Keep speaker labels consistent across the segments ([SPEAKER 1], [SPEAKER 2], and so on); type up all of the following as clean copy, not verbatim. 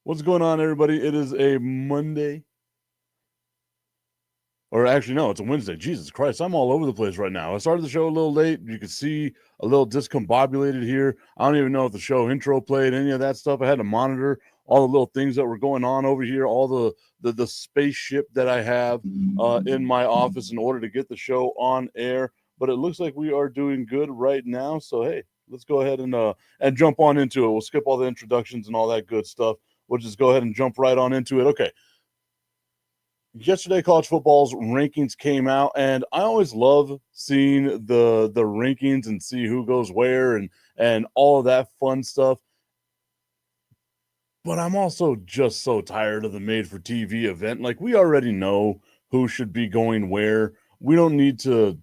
[SPEAKER 1] What's going on, everybody? It is a Monday. Or actually, no, it's a Wednesday. Jesus Christ, I'm all over the place right now. I started the show a little late. You can see a little discombobulated here. I don't even know if the show intro played, any of that stuff. I had to monitor all the little things that were going on over here, all the spaceship that I have in my office in order to get the show on air. But it looks like we are doing good right now. So hey, let's go ahead and jump on into it. We'll skip all the introductions and all that good stuff. We'll just go ahead and jump right on into it. Okay, yesterday college football's rankings came out, and I always love seeing the rankings and see who goes where and all of that fun stuff. But I'm also just so tired of the made for TV event. Like, we already know who should be going where. We don't need to,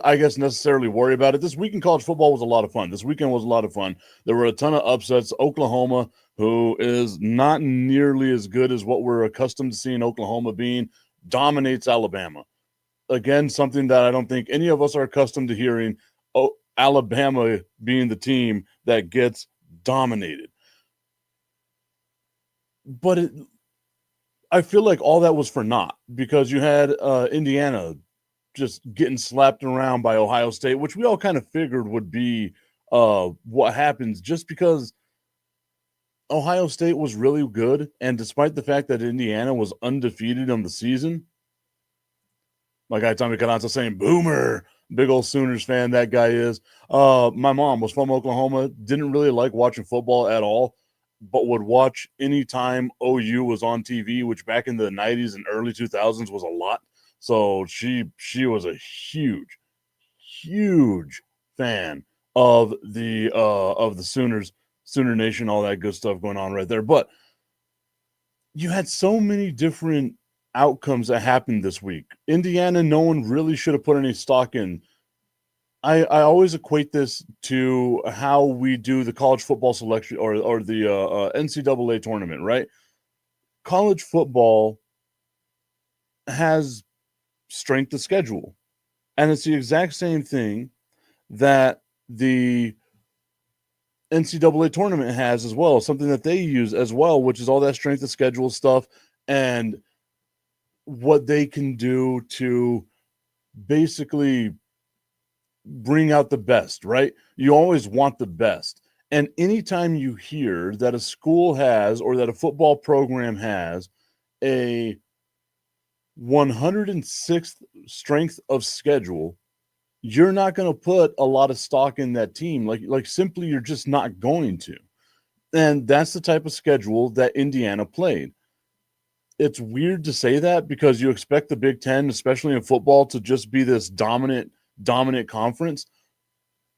[SPEAKER 1] I guess, necessarily worry about it. This week in college football was a lot of fun. This weekend was a lot of fun. There were a ton of upsets. Oklahoma, who is not nearly as good as what we're accustomed to seeing Oklahoma being, dominates Alabama. Again, something that I don't think any of us are accustomed to hearing. Oh, Alabama being the team that gets dominated. But I feel like all that was for naught because you had Indiana just getting slapped around by Ohio State, which we all kind of figured would be what happens just because Ohio State was really good. And despite the fact that Indiana was undefeated on the season, my guy Tommy Canazzo saying, Boomer, big old Sooners fan that guy is. My mom was from Oklahoma, didn't really like watching football at all, but would watch anytime OU was on TV, which back in the 90s and early 2000s was a lot. So she was a huge fan of the Sooners, Sooner Nation, all that good stuff going on right there. But you had so many different outcomes that happened this week. Indiana, no one really should have put any stock in. I always equate this to how we do the college football selection or the NCAA tournament, right? College football has strength of schedule, and it's the exact same thing that the NCAA tournament has as well, something that they use as well, which is all that strength of schedule stuff and what they can do to basically bring out the best, right? You always want the best. And anytime you hear that a school has or that a football program has a 106th strength of schedule, you're not going to put a lot of stock in that team. Like simply you're just not going to. And that's the type of schedule that Indiana played. It's weird to say that because you expect the Big Ten, especially in football, to just be this dominant conference.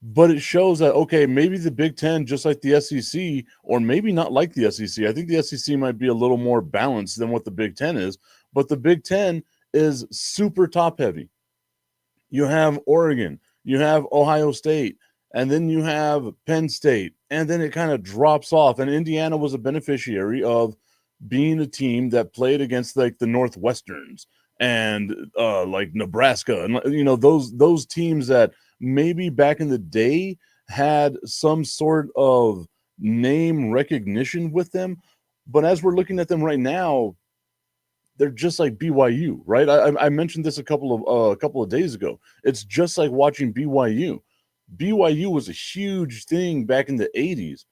[SPEAKER 1] But it shows that, okay, maybe the Big Ten, just like the SEC, or maybe not like the SEC. I think the SEC might be a little more balanced than what the Big Ten is, but the Big Ten is super top heavy. You have Oregon, you have Ohio State, and then you have Penn State, and then it kind of drops off. And Indiana was a beneficiary of being a team that played against like the Northwesterns and like Nebraska, and those teams that maybe back in the day had some sort of name recognition with them. But as we're looking at them right now, they're just like BYU, right? I mentioned this a couple of days ago. It's just like watching BYU. BYU was a huge thing back in the 80s.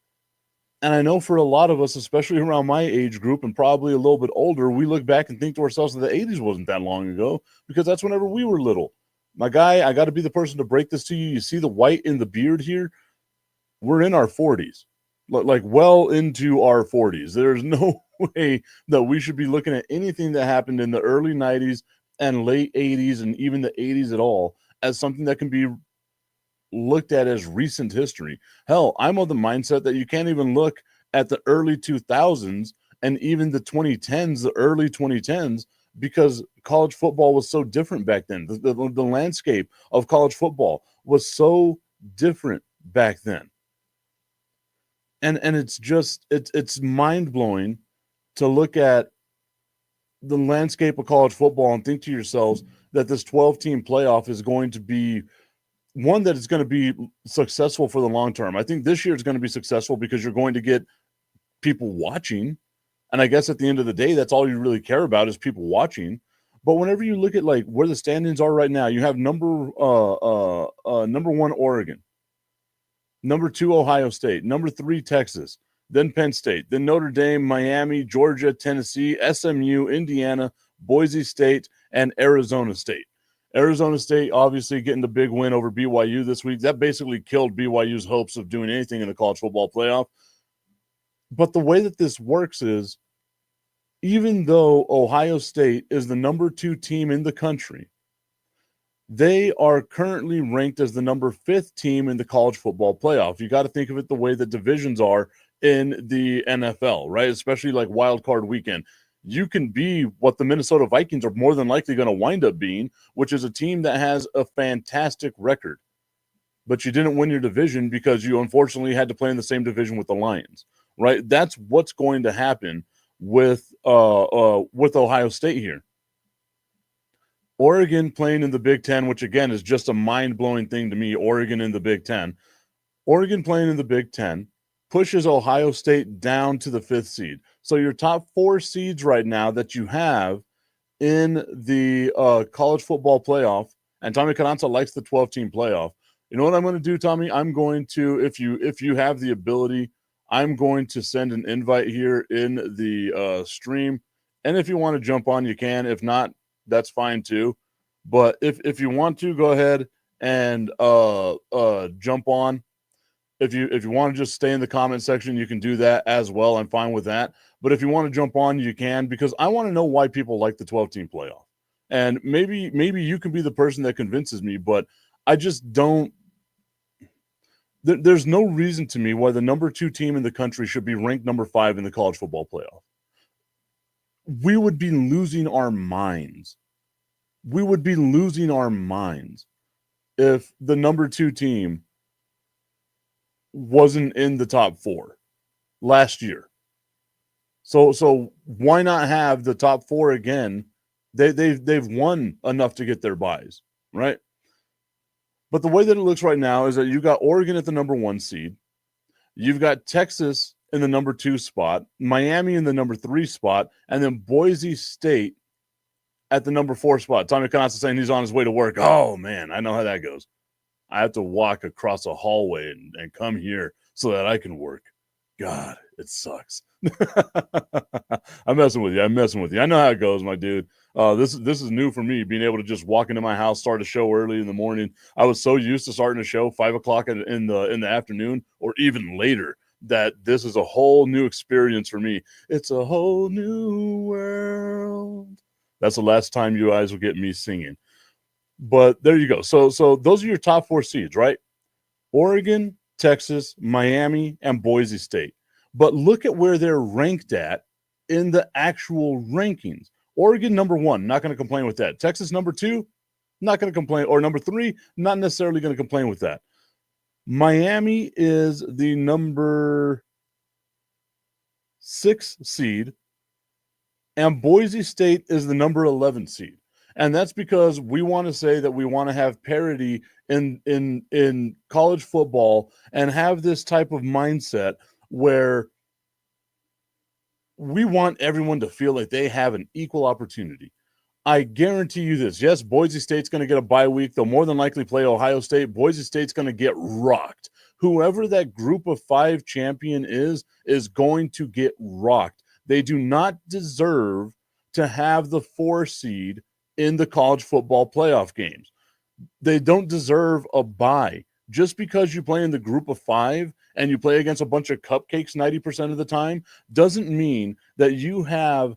[SPEAKER 1] And I know for a lot of us, especially around my age group and probably a little bit older, we look back and think to ourselves that the 80s wasn't that long ago because that's whenever we were little. My guy, I got to be the person to break this to you. You see the white in the beard here? We're in our 40s, like well into our 40s. There's no way that we should be looking at anything that happened in the early 90s and late 80s and even the 80s at all as something that can be looked at as recent history. Hell, I'm of the mindset that you can't even look at the early 2000s and even the 2010s, the early 2010s, because college football was so different back then. The landscape of college football was so different back then. And it's mind blowing to look at the landscape of college football and think to yourselves that this 12-team playoff is going to be one that is going to be successful for the long term. I think this year is going to be successful because you're going to get people watching. And I guess at the end of the day, that's all you really care about is people watching. But whenever you look at like where the standings are right now, you have number one Oregon, number 2 Ohio State, number 3 Texas, then Penn State, then Notre Dame, Miami, Georgia, Tennessee, SMU, Indiana, Boise State, and Arizona State. Arizona State obviously getting the big win over BYU this week. That basically killed BYU's hopes of doing anything in the college football playoff. But the way that this works is, even though Ohio State is the number 2 team in the country, they are currently ranked as the number 5th team in the college football playoff. You got to think of it the way that divisions are in the NFL, right? Especially like wild card weekend. You can be what the Minnesota Vikings are more than likely going to wind up being, which is a team that has a fantastic record. But you didn't win your division because you unfortunately had to play in the same division with the Lions, right? That's what's going to happen with Ohio State here. Oregon playing in the Big Ten, which again is just a mind-blowing thing to me. Oregon in the Big Ten. Oregon playing in the Big Ten pushes Ohio State down to the 5th seed. So your top 4 seeds right now that you have in the college football playoff, and Tommy Cananza likes the 12-team playoff. You know what I'm going to do, Tommy? I'm going to, if you have the ability, I'm going to send an invite here in the stream. And if you want to jump on, you can. If not, that's fine too. But if you want to, go ahead and jump on. If you want to just stay in the comment section, you can do that as well. I'm fine with that. But if you want to jump on, you can, because I want to know why people like the 12-team playoff. And maybe you can be the person that convinces me, but I just don't. There's no reason to me why the number 2 team in the country should be ranked number 5 in the college football playoff. We would be losing our minds. We would be losing our minds if the number 2 team wasn't in the top 4 last year. So why not have the top 4 again? They've won enough to get their buys, right? But the way that it looks right now is that you got Oregon at the number 1 seed. You've got Texas in the number 2 spot, Miami in the number 3 spot, and then Boise State at the number 4 spot. Tommy Canasta saying he's on his way to work. Oh, man, I know how that goes. I have to walk across a hallway and come here so that I can work. God, it sucks. I'm messing with you. I know how it goes, my dude. This is new for me, being able to just walk into my house, start a show early in the morning. I was so used to starting a show 5 o'clock in the afternoon or even later that this is a whole new experience for me. It's a whole new world. That's the last time you guys will get me singing. But there you go. So those are your top 4 seeds, right? Oregon, Texas, Miami, and Boise State. But look at where they're ranked at in the actual rankings. Oregon, number 1, not going to complain with that. Texas, number 2, not going to complain. Or number 3, not necessarily going to complain with that. Miami is the number 6 seed, and Boise State is the number 11 seed. And that's because we want to say that we want to have parity in college football and have this type of mindset where we want everyone to feel like they have an equal opportunity. I guarantee you this. Yes, Boise State's going to get a bye week. They'll more than likely play Ohio State. Boise State's going to get rocked. Whoever that group of 5 champion is going to get rocked. They do not deserve to have the 4 seed in the college football playoff games. They don't deserve a bye. Just because you play in the group of 5 and you play against a bunch of cupcakes 90% of the time doesn't mean that you have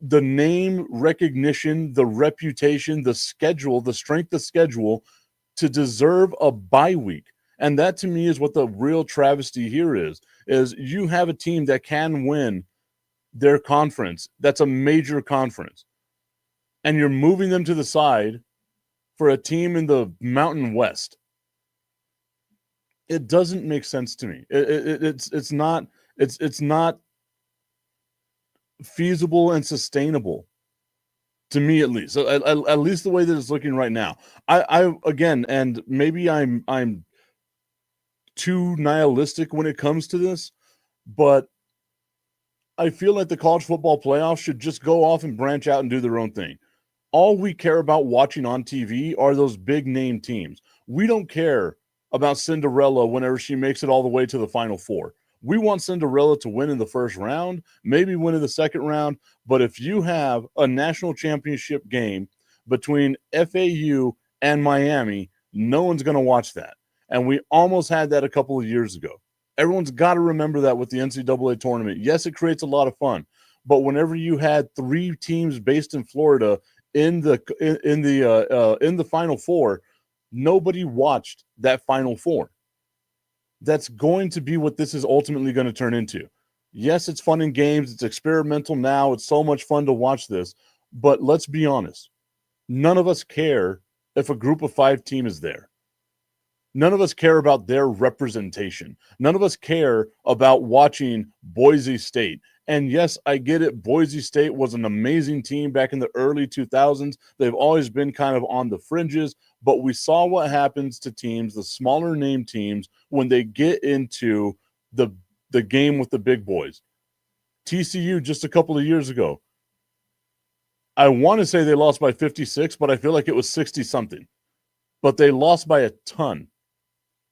[SPEAKER 1] the name recognition, the reputation, the schedule, the strength of schedule to deserve a bye week. And that to me is what the real travesty here is you have a team that can win their conference. That's a major conference. And you're moving them to the side for a team in the Mountain West. It doesn't make sense to me. It's not feasible and sustainable to me, at least. At least the way that it's looking right now. I again, and maybe I'm too nihilistic when it comes to this, But I feel like the college football playoffs should just go off and branch out and do their own thing. All we care about watching on TV are those big name teams. We don't care about Cinderella whenever she makes it all the way to the Final Four. We want Cinderella to win in the first round, maybe win in the second round. But if you have a national championship game between FAU and Miami, no one's going to watch that. And we almost had that a couple of years ago. Everyone's got to remember that with the NCAA tournament. Yes, it creates a lot of fun, but whenever you had three teams based in Florida in the Final Four, nobody watched that Final Four. That's going to be what this is ultimately going to turn into. Yes, it's fun in games. It's experimental now. It's so much fun to watch this. But let's be honest. None of us care if a group of 5 team is there. None of us care about their representation. None of us care about watching Boise State. And yes, I get it. Boise State was an amazing team back in the early 2000s. They've always been kind of on the fringes, but we saw what happens to teams, the smaller name teams, when they get into the game with the big boys. TCU just a couple of years ago. I want to say they lost by 56, but I feel like it was 60-something. But they lost by a ton,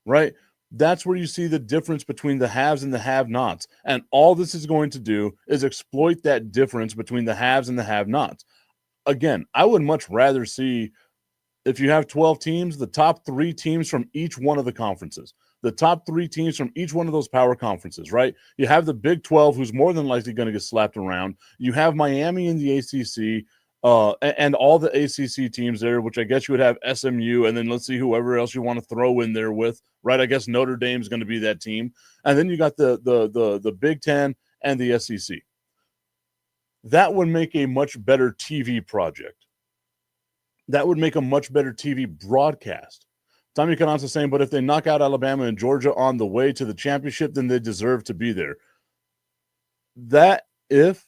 [SPEAKER 1] right? That's where you see the difference between the haves and the have-nots. And all this is going to do is exploit that difference between the haves and the have-nots. Again, I would much rather see, if you have 12 teams, the top 3 teams from each one of the conferences. The top 3 teams from each one of those power conferences, right? You have the Big 12, who's more than likely going to get slapped around. You have Miami in the ACC, and all the ACC teams there, which I guess you would have SMU, and then let's see whoever else you want to throw in there with, right? I guess Notre Dame's going to be that team. And then you got the Big Ten and the SEC. That would make a much better TV project. That would make a much better TV broadcast. Tommy Canon's saying, but if they knock out Alabama and Georgia on the way to the championship, then they deserve to be there. That if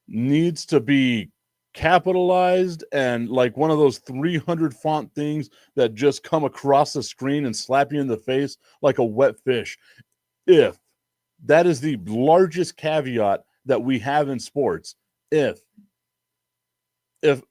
[SPEAKER 1] needs to be capitalized and like one of those 300 font things that just come across the screen and slap you in the face like a wet fish. If that is the largest caveat that we have in sports. If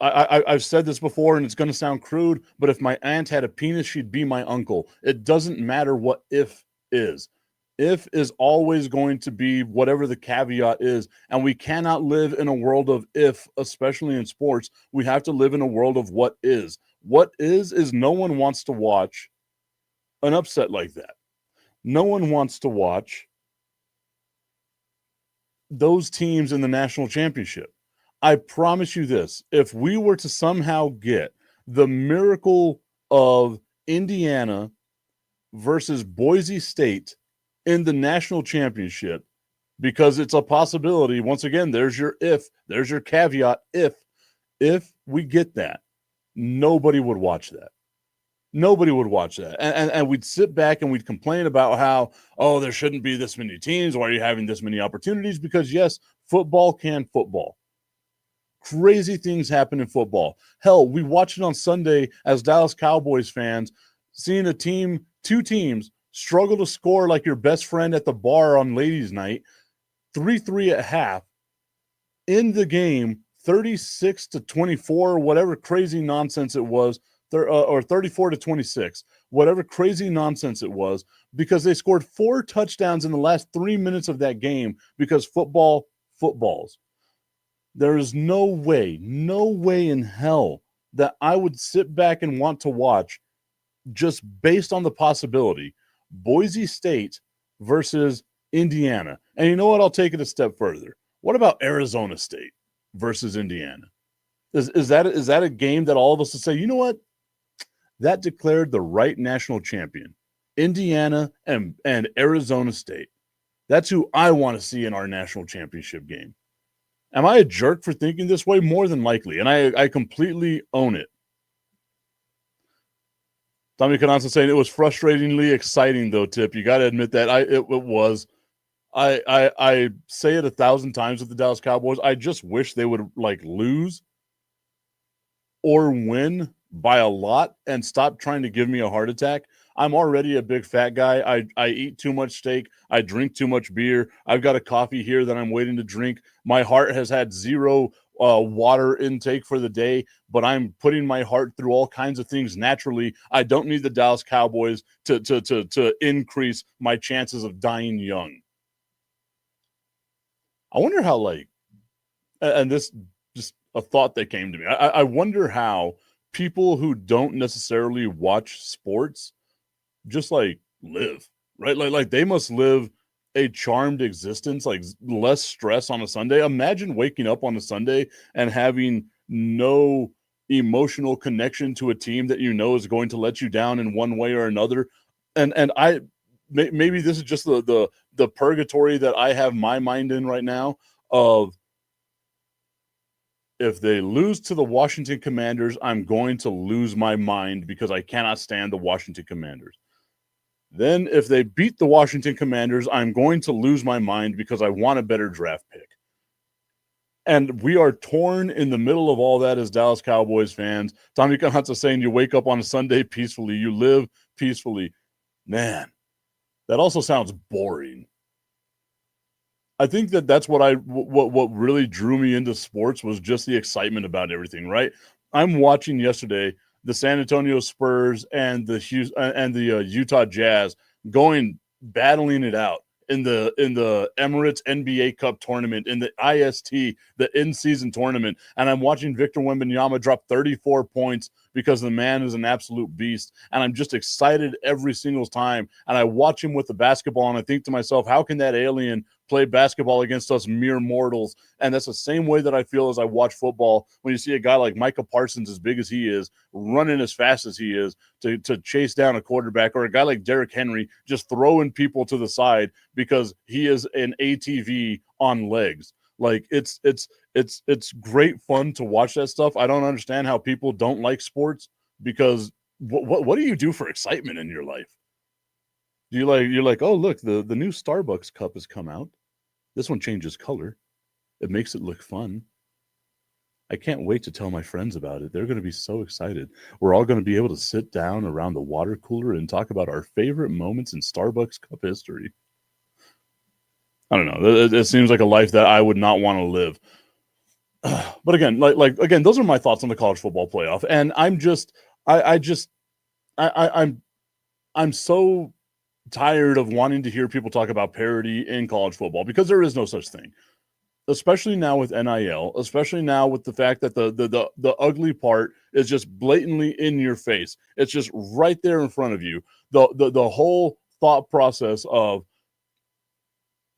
[SPEAKER 1] I've said this before and it's going to sound crude, but if my aunt had a penis, she'd be my uncle. It doesn't matter what if is. If is always going to be whatever the caveat is, and we cannot live in a world of if, especially in sports. We have to live in a world of what is. What is no one wants to watch an upset like that. No one wants to watch those teams in the national championship. I promise you this, if we were to somehow get the miracle of Indiana versus Boise State in the national championship, because it's a possibility, once again, there's your if, there's your caveat, if we get that, nobody would watch that. Nobody would watch that. And we'd sit back and we'd complain about how, oh, there shouldn't be this many teams. Why are you having this many opportunities? Because, yes, football can football. Crazy things happen in football. Hell, we watched it on Sunday as Dallas Cowboys fans, seeing two teams struggle to score like your best friend at the bar on ladies' night, 3-3 at half. In the game, 36-24, whatever crazy nonsense it was, or 34-26, whatever crazy nonsense it was, because they scored 4 touchdowns in the last 3 minutes of that game because footballs. There is no way in hell that I would sit back and want to watch, just based on the possibility, Boise State versus Indiana. And you know what? I'll take it a step further. What about Arizona State versus Indiana? Is that a game that all of us would say, you know what? That declared the right national champion. Indiana and Arizona State. That's who I want to see in our national championship game. Am I a jerk for thinking this way? More than likely. And I completely own it. Tommy Cananza saying it was frustratingly exciting, though, Tip. You got to admit that. It was. I say it 1,000 times with the Dallas Cowboys. I just wish they would lose or win by a lot and stop trying to give me a heart attack. I'm already a big fat guy. I eat too much steak. I drink too much beer. I've got a coffee here that I'm waiting to drink. My heart has had zero water intake for the day, but I'm putting my heart through all kinds of things naturally. I don't need the Dallas Cowboys to increase my chances of dying young. I wonder how, like, and this just a thought that came to me. I wonder how people who don't necessarily watch sports just like live, right? Like they must live a charmed existence, like less stress on a Sunday. Imagine waking up on a Sunday and having no emotional connection to a team that you know is going to let you down in one way or another. And I maybe this is just the purgatory that I have my mind in right now of, if they lose to the Washington Commanders, I'm going to lose my mind because I cannot stand the Washington Commanders. Then if they beat the Washington Commanders, I'm going to lose my mind because I want a better draft pick. And we are torn in the middle of all that as Dallas Cowboys fans. Tommy Kahansa saying you wake up on a Sunday peacefully, you live peacefully. Man, that also sounds boring. I think that's what really drew me into sports was just the excitement about everything, right? I'm watching yesterday the San Antonio Spurs and the Utah Jazz battling it out in the Emirates NBA Cup tournament, in the IST, the in-season tournament, and I'm watching Victor Wembanyama drop 34 points because the man is an absolute beast, and I'm just excited every single time. And I watch him with the basketball, and I think to myself, how can that alien play basketball against us mere mortals? And that's the same way that I feel as I watch football when you see a guy like Micah Parsons, as big as he is, running as fast as he is to chase down a quarterback, or a guy like Derrick Henry just throwing people to the side because he is an ATV on legs. Like it's great fun to watch that stuff. I don't understand how people don't like sports, because what do you do for excitement in your life? You're like, oh look, the new Starbucks cup has come out. This one changes color. It makes it look fun. I can't wait to tell my friends about it. They're going to be so excited. We're all going to be able to sit down around the water cooler and talk about our favorite moments in Starbucks cup history. I don't know. It seems like a life that I would not want to live. But again, again, those are my thoughts on the college football playoff, and I'm so tired of wanting to hear people talk about parity in college football, because there is no such thing. Especially now with NIL, especially now with the fact that the ugly part is just blatantly in your face. It's just right there in front of you. The whole thought process of,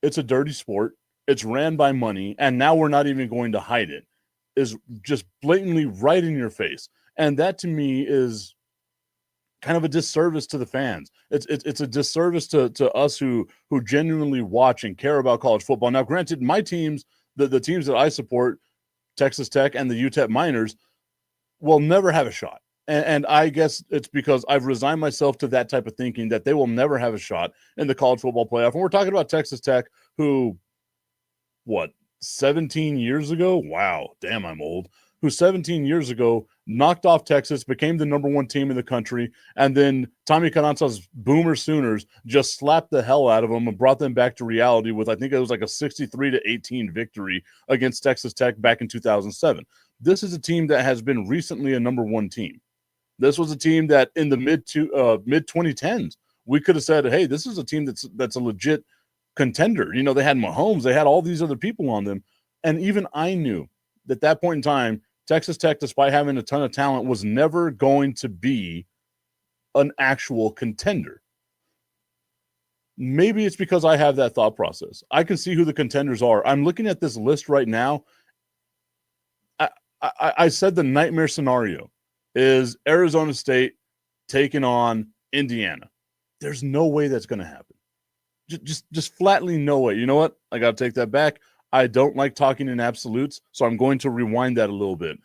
[SPEAKER 1] it's a dirty sport, it's ran by money, and now we're not even going to hide it, is just blatantly right in your face. And that to me is kind of a disservice to the fans. It's a disservice to us who genuinely watch and care about college football. Now, granted, my teams, the teams that I support, Texas Tech and the UTEP Miners, will never have a shot. And I guess it's because I've resigned myself to that type of thinking, that they will never have a shot in the college football playoff. And we're talking about Texas Tech, who, 17 years ago? Wow, damn, I'm old. Who 17 years ago knocked off Texas, became the number one team in the country, and then Tommy Cananza's Boomer Sooners just slapped the hell out of them and brought them back to reality with, I think it was like a 63-18 victory against Texas Tech back in 2007. This is a team that has been recently a number one team. This was a team that in the mid 2010s, we could have said, hey, this is a team that's a legit contender. You know, they had Mahomes, they had all these other people on them. And even I knew at that point in time, Texas Tech, despite having a ton of talent, was never going to be an actual contender. Maybe it's because I have that thought process. I can see who the contenders are. I'm looking at this list right now. I said the nightmare scenario is Arizona State taking on Indiana. There's no way that's going to happen. Just flatly no way. You know what? I got to take that back. I don't like talking in absolutes, so I'm going to rewind that a little bit.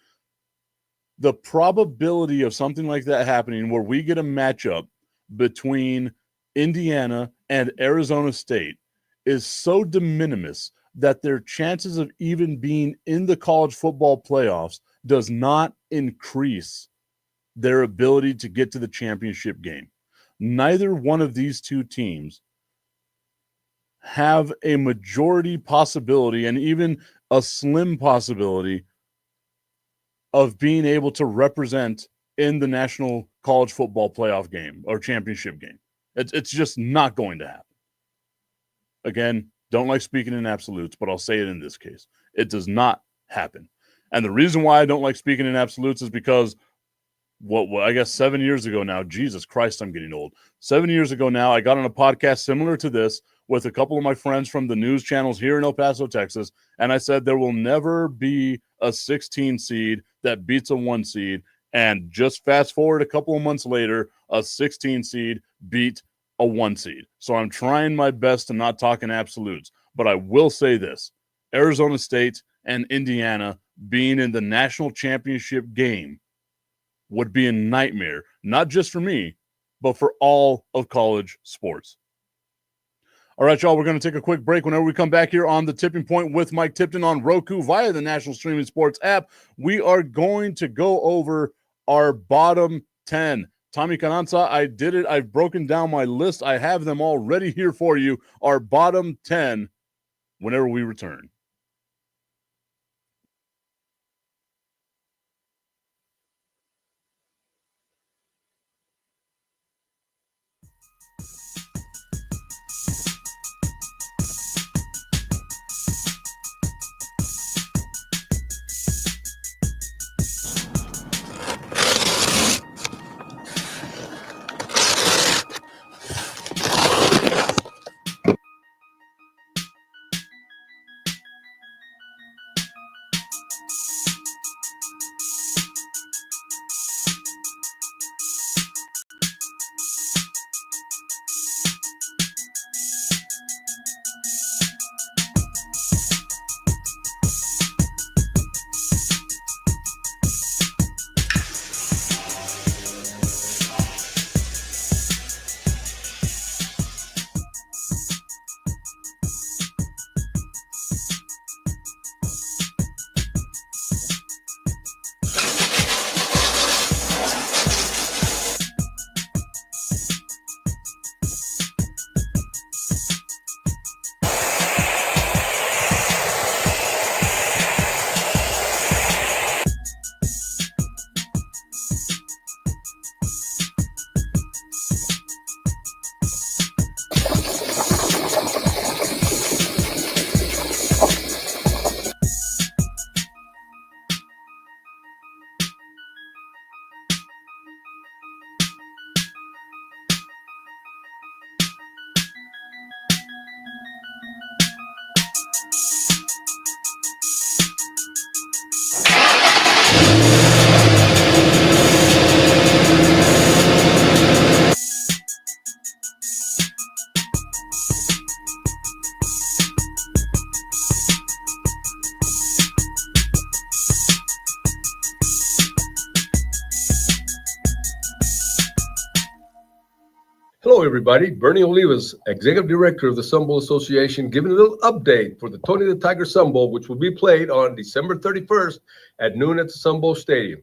[SPEAKER 1] The probability of something like that happening, where we get a matchup between Indiana and Arizona State, is so de minimis that their chances of even being in the college football playoffs does not increase their ability to get to the championship game. neither one of these two teams have a majority possibility and even a slim possibility of being able to represent in the National College Football Playoff game or championship game. It's just not going to happen. Again, don't like speaking in absolutes, but I'll say it in this case. It does not happen. And the reason why I don't like speaking in absolutes is because I guess 7 years ago now, Jesus Christ, I'm getting old. 7 years ago now, I got on a podcast similar to this with a couple of my friends from the news channels here in El Paso, Texas, and I said there will never be a 16 seed that beats a 1 seed, and just fast forward a couple of months later, a 16 seed beat a 1 seed. So I'm trying my best to not talk in absolutes, but I will say this. Arizona State and Indiana being in the national championship game would be a nightmare, not just for me, but for all of college sports. All right, y'all, we're going to take a quick break. Whenever we come back here on The Tipping Point with Mike Tipton on Roku via the National Streaming Sports app, we are going to go over our bottom 10. Tommy Cananza, I did it. I've broken down my list. I have them all ready here for you. Our bottom 10 whenever we return.
[SPEAKER 2] Hello, everybody. Bernie Olivas, Executive Director of the Sun Bowl Association, giving a little update for the Tony the Tiger Sun Bowl, which will be played on December 31st at noon at the Sun Bowl Stadium.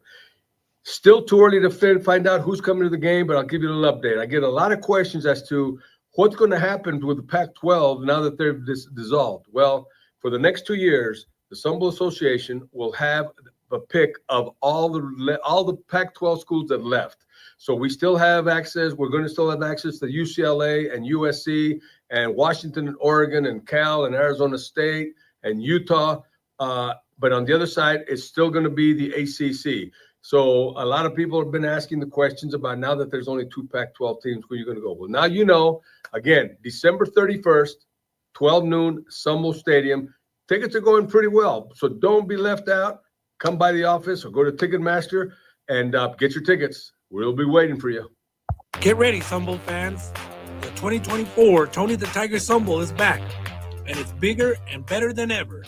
[SPEAKER 2] Still too early to find out who's coming to the game, but I'll give you a little update. I get a lot of questions as to what's going to happen with the Pac-12 now that they're dissolved. Well, for the next 2 years, the Sun Bowl Association will have a pick of all the Pac-12 schools that left. So we still have access. We're going to still have access to UCLA and USC and Washington and Oregon and Cal and Arizona State and Utah. But on the other side, it's still going to be the ACC. So a lot of people have been asking the questions about now that there's only 2 Pac-12 teams, who are you going to go? Well, now you know, again, December 31st, 12 noon, Sun Bowl Stadium. Tickets are going pretty well. So don't be left out. Come by the office or go to Ticketmaster and get your tickets. We'll be waiting for you.
[SPEAKER 3] Get ready, Sun Bowl fans. The 2024 Tony the Tiger Sun Bowl is back, and it's bigger and better than ever.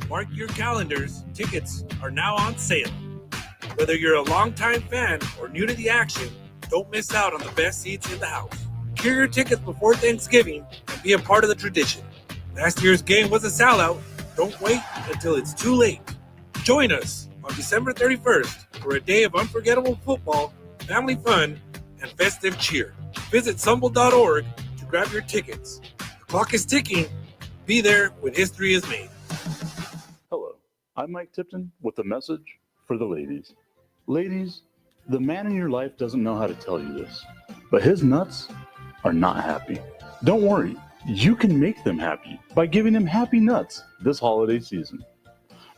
[SPEAKER 3] Mark your calendars. Tickets are now on sale. Whether you're a longtime fan or new to the action, don't miss out on the best seats in the house. Secure your tickets before Thanksgiving and be a part of the tradition. Last year's game was a sellout. Don't wait until it's too late. Join us on December 31st for a day of unforgettable football, family fun, and festive cheer. Visit Sumble.org to grab your tickets. The clock is ticking. Be there when history is made.
[SPEAKER 1] Hello, I'm Mike Tipton with a message for the ladies. Ladies, the man in your life doesn't know how to tell you this, but his nuts are not happy. Don't worry, you can make them happy by giving them happy nuts this holiday season.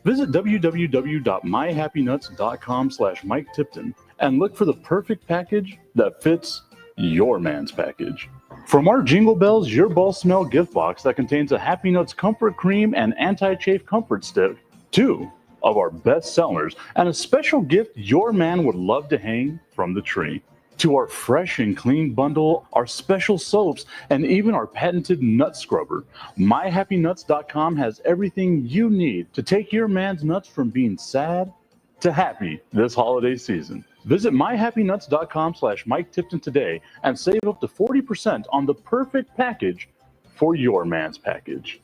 [SPEAKER 1] Visit www.myhappynuts.com/Mike Tipton and look for the perfect package that fits your man's package. From our Jingle Bells Your Ball Smell gift box that contains a Happy Nuts Comfort Cream and Anti-Chafe Comfort Stick, two of our best sellers, and a special gift your man would love to hang from the tree, to our fresh and clean bundle, our special soaps, and even our patented nut scrubber, MyHappyNuts.com has everything you need to take your man's nuts from being sad to happy this holiday season. Visit MyHappyNuts.com/Mike Tipton today and save up to 40% on the perfect package for your man's package.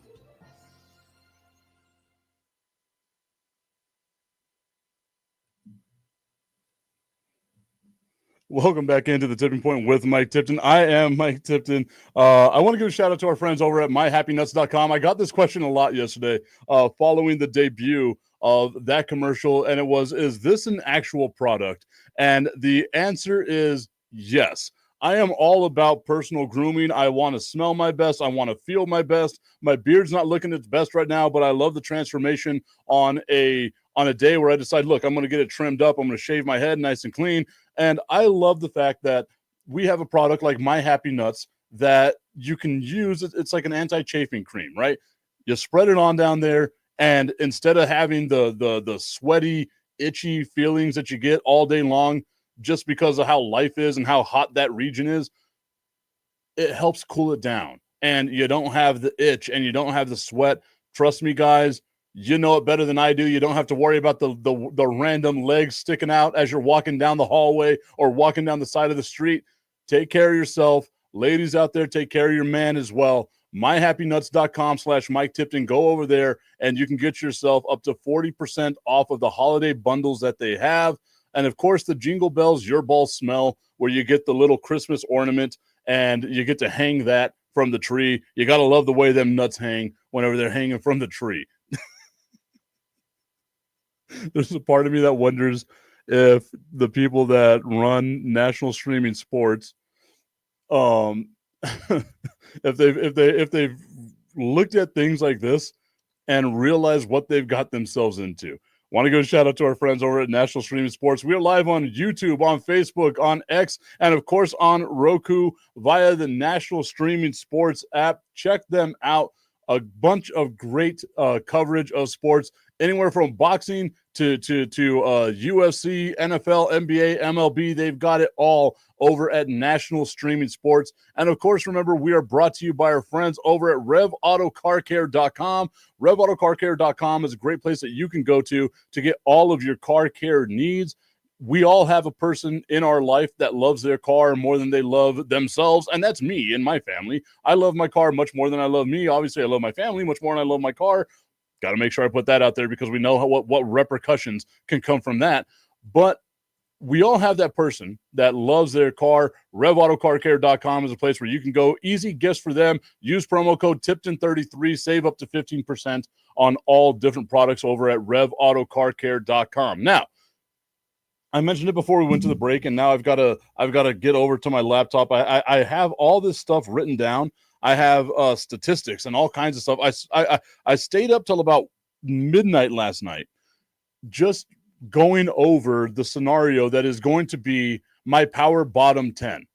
[SPEAKER 1] Welcome back into the Tipping Point with Mike Tipton. I am Mike Tipton. I want to give a shout out to our friends over at myhappynuts.com. I got this question a lot yesterday following the debut of that commercial, and it was, is this an actual product? And the answer is yes. I am all about personal grooming. I want to smell my best. I want to feel my best. My beard's not looking its best right now, but I love the transformation on a day where I decide, look, I'm going to get it trimmed up. I'm going to shave my head nice and clean. And I love the fact that we have a product like My Happy Nuts that you can use. It's like an anti-chafing cream, right? You spread it on down there, and instead of having the sweaty, itchy feelings that you get all day long just because of how life is and how hot that region is, it helps cool it down. And you don't have the itch and you don't have the sweat. Trust me, guys. You know it better than I do. You don't have to worry about the random legs sticking out as you're walking down the hallway or walking down the side of the street. Take care of yourself. Ladies out there, take care of your man as well. myhappynuts.com/Mike Tipton. Go over there and you can get yourself up to 40% off of the holiday bundles that they have. And of course, the Jingle Bells Your Ball Smell, where you get the little Christmas ornament and you get to hang that from the tree. You got to love the way them nuts hang whenever they're hanging from the tree. There's a part of me that wonders if the people that run national streaming sports, if they've looked at things like this and realized what they've got themselves into. Want to go shout out to our friends over at National Streaming Sports. We are live on YouTube, on Facebook, on X, and of course on Roku via the National Streaming Sports app. Check them out. A bunch of great coverage of sports, anywhere from boxing to UFC, NFL, NBA, MLB. They've got it all over at National Streaming Sports. And of course, remember, we are brought to you by our friends over at RevAutoCarCare.com. RevAutoCarCare.com is a great place that you can go to get all of your car care needs. We all have a person in our life that loves their car more than they love themselves, and that's me and my family. I love my car much more than I love me. Obviously, I love my family much more than I love my car. Got to make sure I put that out there because we know what repercussions can come from that. But we all have that person that loves their car. RevAutoCarCare.com is a place where you can go. Easy gifts for them. Use promo code Tipton33. Save up to 15% on all different products over at RevAutoCarCare.com. Now, I mentioned it before we went to the break, and now I've got to get over to my laptop. I have all this stuff written down. I have statistics and all kinds of stuff. I stayed up till about midnight last night, just going over the scenario that is going to be my power bottom 10,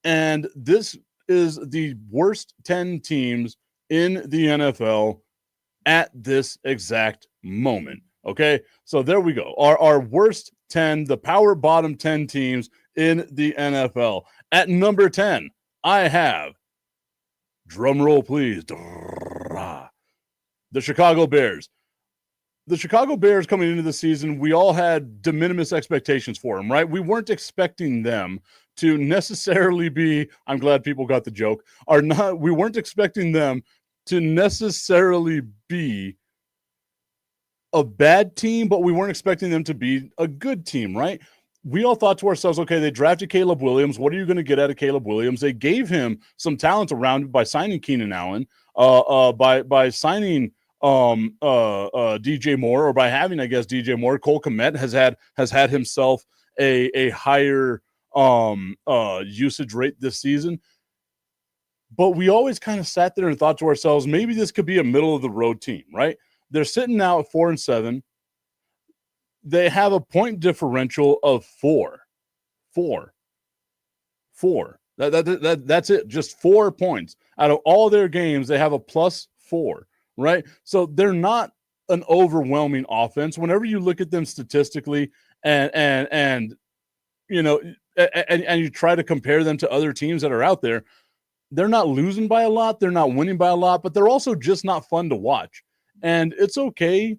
[SPEAKER 1] and this is the worst 10 teams in the NFL at this exact moment. Okay, so there we go. Our worst 10, the power bottom 10 teams in the NFL. At number 10, I have, drum roll please, the Chicago Bears. The Chicago Bears coming into the season, we all had de minimis expectations for them, right? We weren't expecting them to necessarily be, I'm glad people got the joke, we weren't expecting them to necessarily be a bad team, but we weren't expecting them to be a good team, right? we all thought to ourselves, okay, they drafted Caleb Williams. What are you going to get out of Caleb Williams? They gave him some talent around by signing Keenan Allen, by signing DJ Moore, or by having, I guess, DJ Moore. Cole Kmet has had himself a higher usage rate this season. But we always kind of sat there and thought to ourselves, maybe this could be a middle of the road team, right? They're sitting now at 4-7. They have a point differential of 4. That's it. Just 4 points. Out of all their games, they have a +4, right? So they're not an overwhelming offense. Whenever you look at them statistically and you know, and you try to compare them to other teams that are out there, they're not losing by a lot. They're not winning by a lot, but they're also just not fun to watch. And it's okay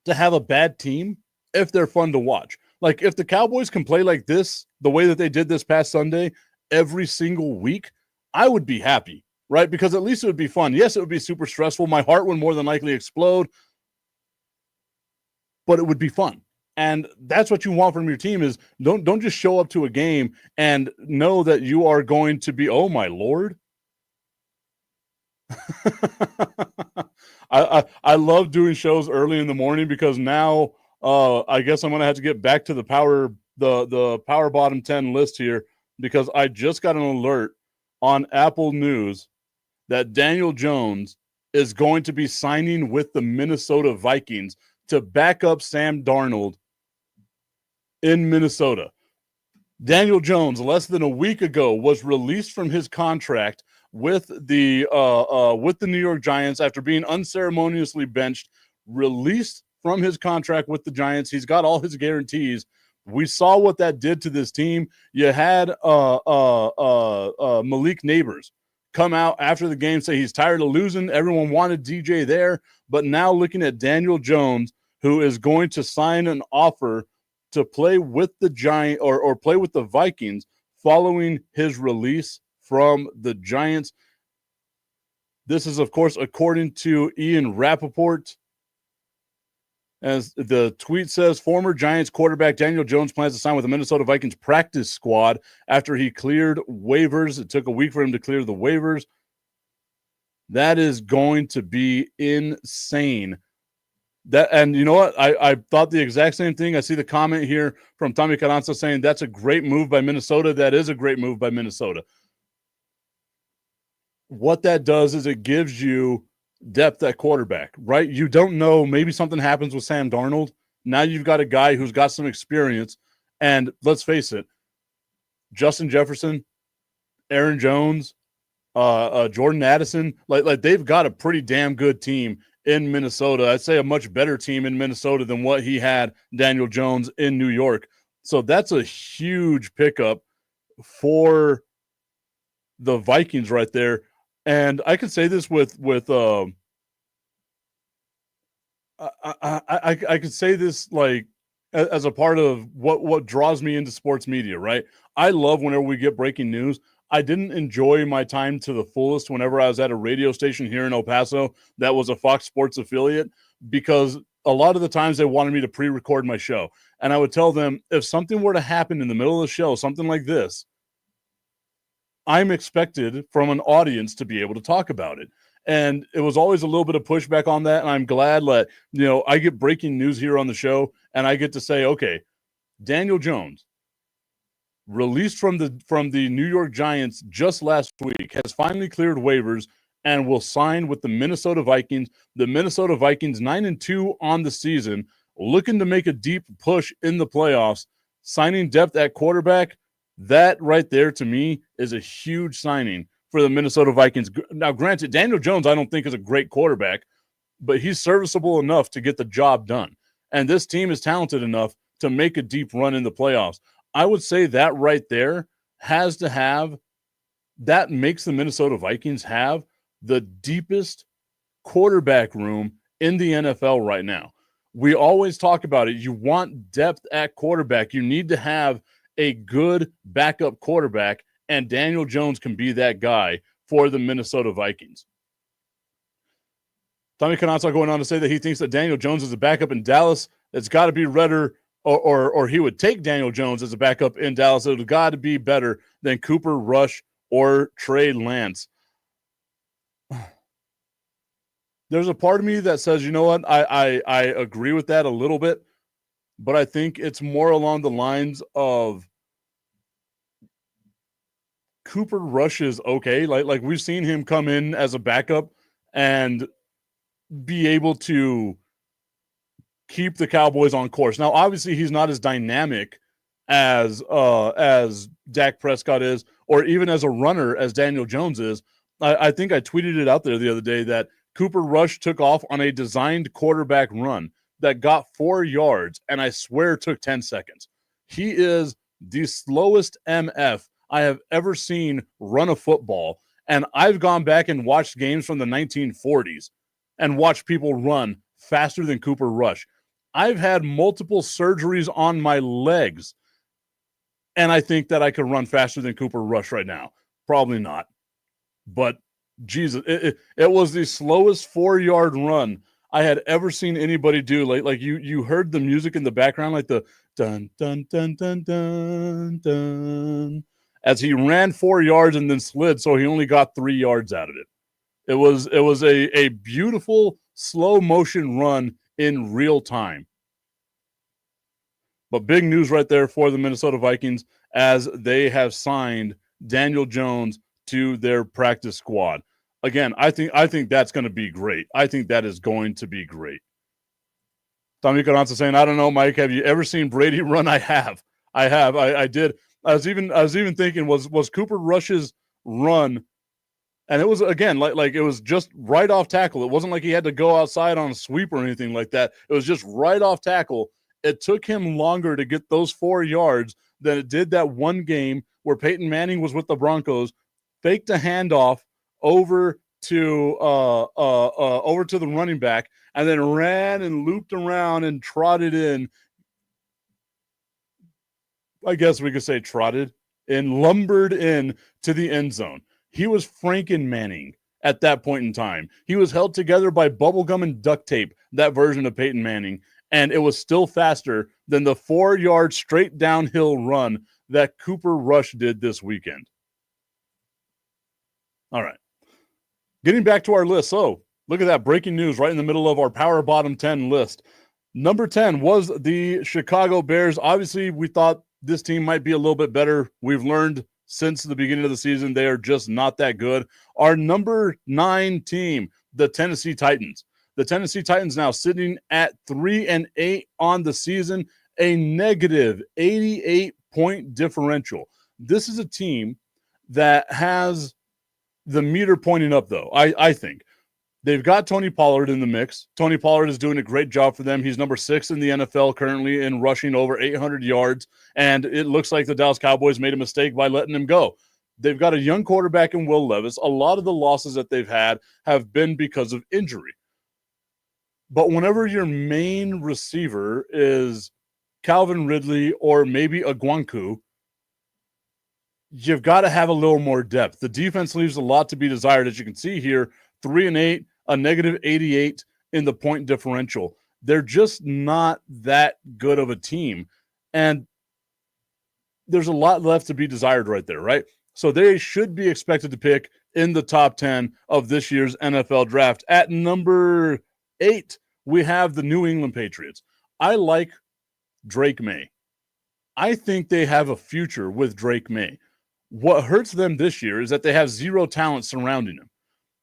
[SPEAKER 1] to have a bad team if they're fun to watch. Like, if the Cowboys can play like this, the way that they did this past Sunday, every single week, I would be happy, right? Because at least it would be fun. Yes, it would be super stressful. My heart would more than likely explode, but it would be fun. And that's what you want from your team is don't just show up to a game and know that you are going to be, oh my Lord. I love doing shows early in the morning because now I guess I'm going to have to get back to the power bottom 10 list here, because I just got an alert on Apple News that Daniel Jones is going to be signing with the Minnesota Vikings to back up Sam Darnold in Minnesota. Daniel Jones, less than a week ago, was released from his contract with the New York Giants after being unceremoniously benched, released from his contract with the Giants. He's got all his guarantees. We saw what that did to this team. You had Malik Neighbors come out after the game, say he's tired of losing. Everyone wanted DJ there, but now looking at Daniel Jones, who is going to sign an offer to play with the Giants or play with the Vikings following his release from the Giants. This is, of course, according to Ian Rappaport. As the tweet says, former Giants quarterback Daniel Jones plans to sign with the Minnesota Vikings practice squad after he cleared waivers. It took a week for him to clear the waivers. That is going to be insane. And you know what? I thought the exact same thing. I see the comment here from Tommy Carranza saying that's a great move by Minnesota. That is a great move by Minnesota. What that does is it gives you depth at quarterback, right? You don't know. Maybe something happens with Sam Darnold. Now you've got a guy who's got some experience. And let's face it, Justin Jefferson, Aaron Jones, Jordan Addison, like they've got a pretty damn good team in Minnesota. I'd say a much better team in Minnesota than what he had, Daniel Jones, in New York. So that's a huge pickup for the Vikings right there. And I can say this with I could say this like as a part of what draws me into sports media, right? I love whenever we get breaking news. I didn't enjoy my time to the fullest whenever I was at a radio station here in El Paso that was a Fox Sports affiliate, because a lot of the times they wanted me to pre-record my show. And I would tell them, if something were to happen in the middle of the show, something like this, I'm expected from an audience to be able to talk about it. And it was always a little bit of pushback on that. And I'm glad that, I get breaking news here on the show and I get to say, okay, Daniel Jones, released from the New York Giants just last week, has finally cleared waivers and will sign with the Minnesota Vikings. The Minnesota Vikings 9-2 on the season, looking to make a deep push in the playoffs, signing depth at quarterback. That right there to me is a huge signing for the Minnesota Vikings. Now, granted, Daniel Jones I don't think is a great quarterback, but he's serviceable enough to get the job done. And this team is talented enough to make a deep run in the playoffs. I would say that right there that makes the Minnesota Vikings have the deepest quarterback room in the NFL right now. We always talk about it. You want depth at quarterback. You need to have a good backup quarterback, and Daniel Jones can be that guy for the Minnesota Vikings. Tommy Canazza going on to say that he thinks that Daniel Jones is a backup in Dallas. It's got to be Redder or he would take Daniel Jones as a backup in Dallas. It would have got to be better than Cooper Rush or Trey Lance. There's a part of me that says, you know what, I agree with that a little bit, but I think it's more along the lines of Cooper Rush is okay. Like we've seen him come in as a backup and be able to keep the Cowboys on course. Now, obviously, he's not as dynamic as Dak Prescott is, or even as a runner as Daniel Jones is. I think I tweeted it out there the other day that Cooper Rush took off on a designed quarterback run that got 4 yards, and I swear took 10 seconds. He is the slowest MF I have ever seen run a football, and I've gone back and watched games from the 1940s and watched people run faster than Cooper Rush. I've had multiple surgeries on my legs, and I think that I could run faster than Cooper Rush right now. Probably not. But, Jesus, it was the slowest 4-yard run I had ever seen anybody do. Like you heard the music in the background, like the dun, dun, dun, dun, dun, dun, as he ran 4 yards and then slid, so he only got 3 yards out of it. It was a beautiful slow motion run in real time. But big news right there for the Minnesota Vikings as they have signed Daniel Jones to their practice squad. Again, I think that's going to be great. I think that is going to be great. Tommy Carranza saying, I don't know, Mike, have you ever seen Brady run? I have. I did. I was even thinking, was Cooper Rush's run, and it was, again, like it was just right off tackle. It wasn't like he had to go outside on a sweep or anything like that. It was just right off tackle. It took him longer to get those 4 yards than it did that one game where Peyton Manning was with the Broncos, faked a handoff over to the running back, and then ran and looped around and trotted in. I guess we could say trotted and lumbered in to the end zone. He was Franken Manning at that point in time. He was held together by bubblegum and duct tape, that version of Peyton Manning, and it was still faster than the 4-yard straight downhill run that Cooper Rush did this weekend. All right. Getting back to our list. So, look at that breaking news right in the middle of our Power Bottom 10 list. Number 10 was the Chicago Bears. Obviously, we thought this team might be a little bit better. We've learned since the beginning of the season they are just not that good. Our number 9 team, the Tennessee Titans. The Tennessee Titans now sitting at 3-8 on the season, a negative 88-point differential. This is a team that has the meter pointing up, though, I think. They've got Tony Pollard in the mix. Tony Pollard is doing a great job for them. He's number 6 in the NFL currently in rushing over 800 yards, and it looks like the Dallas Cowboys made a mistake by letting him go. They've got a young quarterback in Will Levis. A lot of the losses that they've had have been because of injury. But whenever your main receiver is Calvin Ridley or maybe Agwanku, you've got to have a little more depth. The defense leaves a lot to be desired, as you can see here, 3-8, a negative 88 in the point differential. They're just not that good of a team. And there's a lot left to be desired right there, right? So they should be expected to pick in the top 10 of this year's NFL draft. At number 8, we have the New England Patriots. I like Drake May. I think they have a future with Drake May. What hurts them this year is that they have zero talent surrounding him.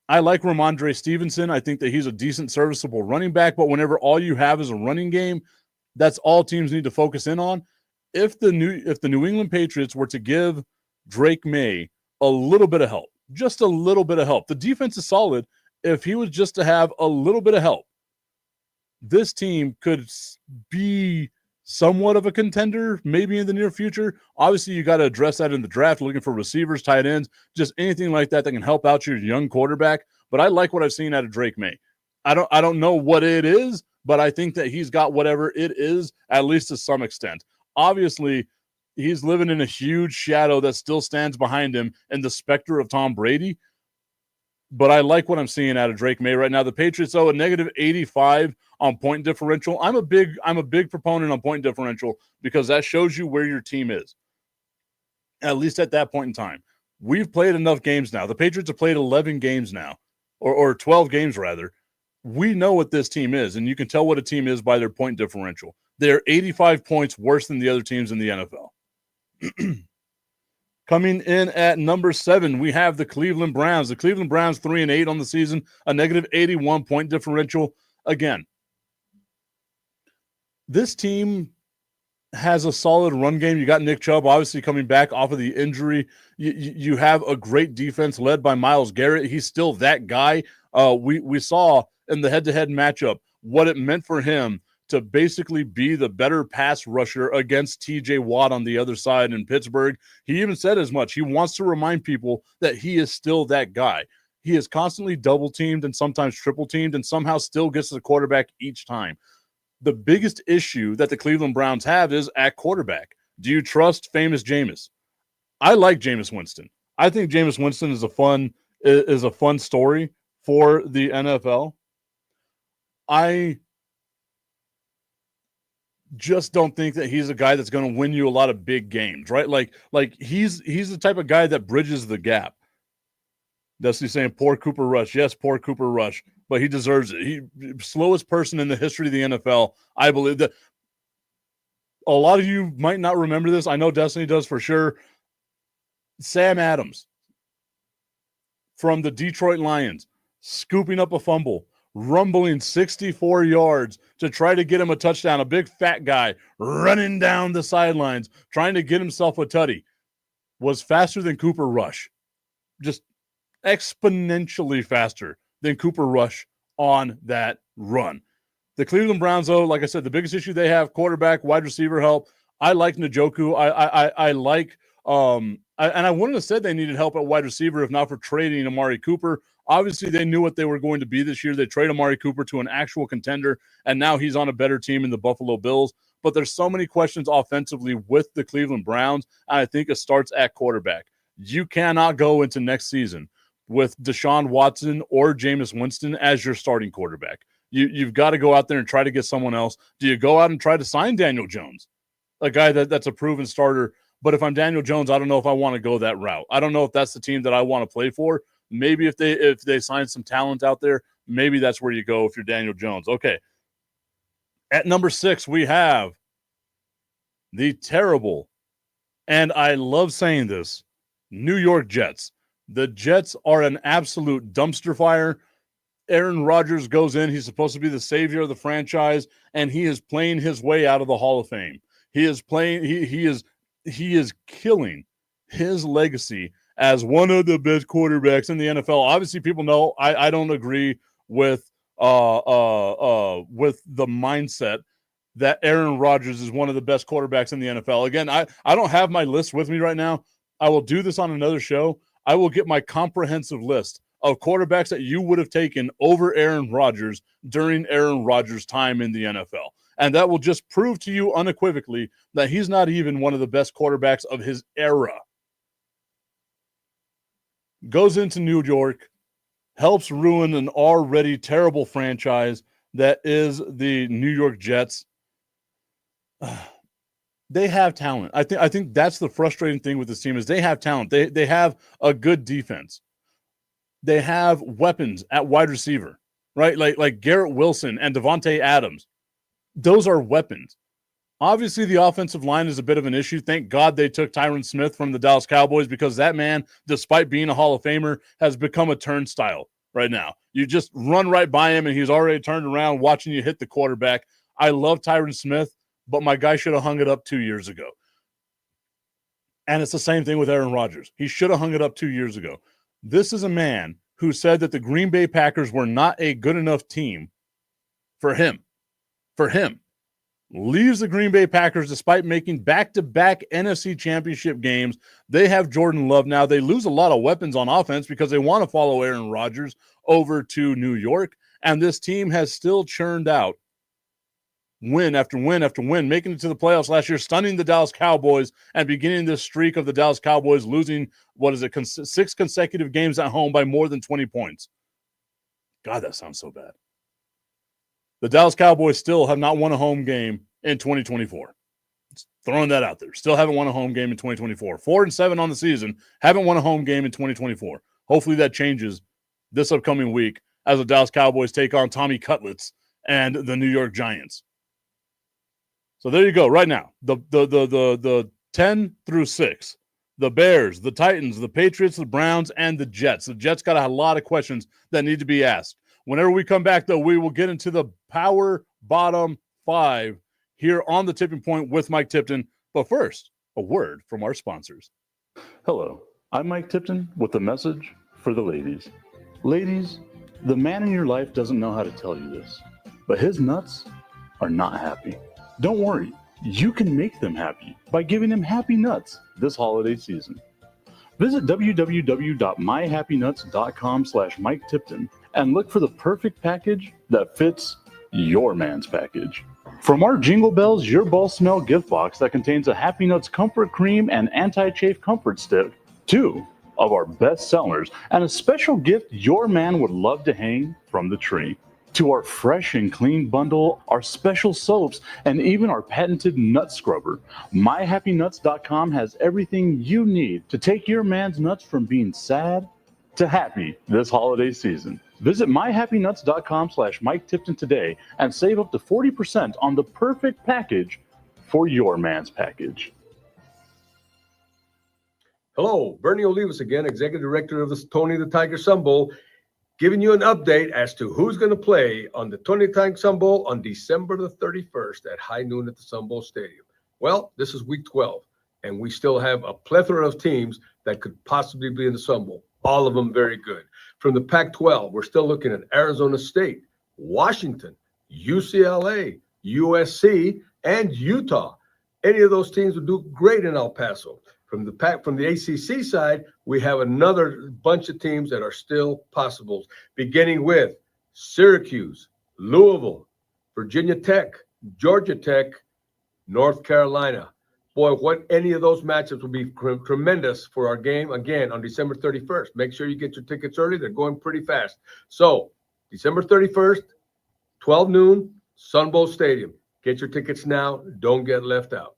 [SPEAKER 1] I like Ramondre Stevenson. I think that he's a decent, serviceable running back, but whenever all you have is a running game, that's all teams need to focus in on. If the New England Patriots were to give Drake May a little bit of help, just a little bit of help, the defense is solid. If he was just to have a little bit of help, this team could be somewhat of a contender maybe in the near future. Obviously, you got to address that in the draft, looking for receivers, tight ends, just anything like that that can help out your young quarterback. But I like what I've seen out of Drake May. I don't know what it is, but I think that he's got whatever it is, at least to some extent. Obviously, he's living in a huge shadow that still stands behind him and the specter of Tom Brady. but I like what I'm seeing out of Drake May right now. The Patriots, though, a negative 85 on point differential. I'm a big proponent on point differential because that shows you where your team is, at least at that point in time. We've played enough games now. The Patriots have played 11 games now, or 12 games rather. We know what this team is, and you can tell what a team is by their point differential. They're 85 points worse than the other teams in the NFL. Coming in at number 7, we have the Cleveland Browns. The Cleveland Browns 3-8 on the season, a negative 81 point differential. Again, this team has a solid run game. You got Nick Chubb obviously coming back off of the injury. You have a great defense led by Myles Garrett. He's still that guy. We saw in the head-to-head matchup what it meant for him to basically be the better pass rusher against TJ Watt on the other side in Pittsburgh. He even said as much. He wants to remind people that he is still that guy. He is constantly double-teamed and sometimes triple-teamed and somehow still gets to the quarterback each time. The biggest issue that the Cleveland Browns have is at quarterback. Do you trust famous Jameis? I like Jameis Winston. I think Jameis Winston is a fun story for the NFL. I just don't think that he's a guy that's going to win you a lot of big games, right? Like he's the type of guy that bridges the gap. Destiny saying, poor Cooper Rush. Yes, poor Cooper Rush, but he deserves it. He slowest person in the history of the NFL. I believe that a lot of you might not remember this. I know Destiny does for sure. Sam Adams from the Detroit Lions scooping up a fumble, rumbling 64 yards to try to get him a touchdown. A big fat guy running down the sidelines, trying to get himself a tutty, was faster than Cooper Rush. Just exponentially faster than Cooper Rush on that run. The Cleveland Browns, though, like I said, the biggest issue they have, quarterback, wide receiver help. I like Njoku. I like and I wouldn't have said they needed help at wide receiver if not for trading Amari Cooper. Obviously, they knew what they were going to be this year. They trade Amari Cooper to an actual contender, and now he's on a better team in the Buffalo Bills. But there's so many questions offensively with the Cleveland Browns, and I think it starts at quarterback. You cannot go into next season with Deshaun Watson or Jameis Winston as your starting quarterback. You've got to go out there and try to get someone else. Do you go out and try to sign Daniel Jones, a guy that's a proven starter? But if I'm Daniel Jones, I don't know if I want to go that route. I don't know if that's the team that I want to play for. Maybe if they sign some talent out there, maybe that's where you go if you're Daniel Jones. Okay. At number 6, we have the terrible, and I love saying this, New York Jets. The Jets are an absolute dumpster fire. Aaron Rodgers goes in. He's supposed to be the savior of the franchise, and he is playing his way out of the Hall of Fame. He is playing. He is killing his legacy as one of the best quarterbacks in the NFL. Obviously, people know I don't agree with the mindset that Aaron Rodgers is one of the best quarterbacks in the NFL. Again, I don't have my list with me right now. I will do this on another show. I will get my comprehensive list of quarterbacks that you would have taken over Aaron Rodgers during Aaron Rodgers' time in the NFL. And that will just prove to you unequivocally that he's not even one of the best quarterbacks of his era. Goes into New York, helps ruin an already terrible franchise that is the New York Jets. They have talent. I think that's the frustrating thing with this team is they have talent. They have a good defense. They have weapons at wide receiver, right? Like Garrett Wilson and Devontae Adams. Those are weapons. Obviously, the offensive line is a bit of an issue. Thank God they took Tyron Smith from the Dallas Cowboys because that man, despite being a Hall of Famer, has become a turnstile right now. You just run right by him, and he's already turned around watching you hit the quarterback. I love Tyron Smith, but my guy should have hung it up 2 years ago. And it's the same thing with Aaron Rodgers. He should have hung it up 2 years ago. This is a man who said that the Green Bay Packers were not a good enough team for him. Leaves the Green Bay Packers despite making back-to-back NFC championship games. They have Jordan Love now. They lose a lot of weapons on offense because they want to follow Aaron Rodgers over to New York. And this team has still churned out win after win after win, making it to the playoffs last year, stunning the Dallas Cowboys, and beginning this streak of the Dallas Cowboys losing, 6 consecutive games at home by more than 20 points. God, that sounds so bad. The Dallas Cowboys still have not won a home game in 2024. Just throwing that out there. Still haven't won a home game in 2024. 4-7 on the season. Haven't won a home game in 2024. Hopefully that changes this upcoming week as the Dallas Cowboys take on Tommy Cutlets and the New York Giants. So there you go. Right now, the 10 through 6, the Bears, the Titans, the Patriots, the Browns, and the Jets. The Jets got a lot of questions that need to be asked. Whenever we come back, though, we will get into the power bottom 5 here on the Tipping Point with Mike Tipton. But first, a word from our sponsors. Hello, I'm Mike Tipton with a message for the ladies. Ladies, the man in your life doesn't know how to tell you this, but his nuts are not happy. Don't worry, you can make them happy by giving them happy nuts this holiday season. Visit www.myhappynuts.com/Mike Tipton and look for the perfect package that fits your man's package. From our Jingle Bells Your Balls Smell gift box that contains a Happy Nuts Comfort Cream and Anti-Chafe Comfort Stick, 2 of our best sellers, and a special gift your man would love to hang from the tree, to our fresh and clean bundle, our special soaps, and even our patented nut scrubber, MyHappyNuts.com has everything you need to take your man's nuts from being sad to happy this holiday season. Visit MyHappyNuts.com/Mike Tipton today and save up to 40% on the perfect package for your man's package.
[SPEAKER 2] Hello, Bernie Olivas again, Executive Director of the Tony the Tiger Sun Bowl, giving you an update as to who's going to play on the Tony the Tiger Sun Bowl on December the 31st at high noon at the Sun Bowl Stadium. Well, this is week 12, and we still have a plethora of teams that could possibly be in the Sun Bowl, all of them very good. From the Pac-12, we're still looking at Arizona State, Washington, UCLA, USC, and Utah. Any of those teams would do great in El Paso. From the ACC side, we have another bunch of teams that are still possibles, beginning with Syracuse, Louisville, Virginia Tech, Georgia Tech, North Carolina. Boy, what any of those matchups will be tremendous for our game, again, on December 31st. Make sure you get your tickets early. They're going pretty fast. So, December 31st, 12 noon, Sun Bowl Stadium. Get your tickets now. Don't get left out.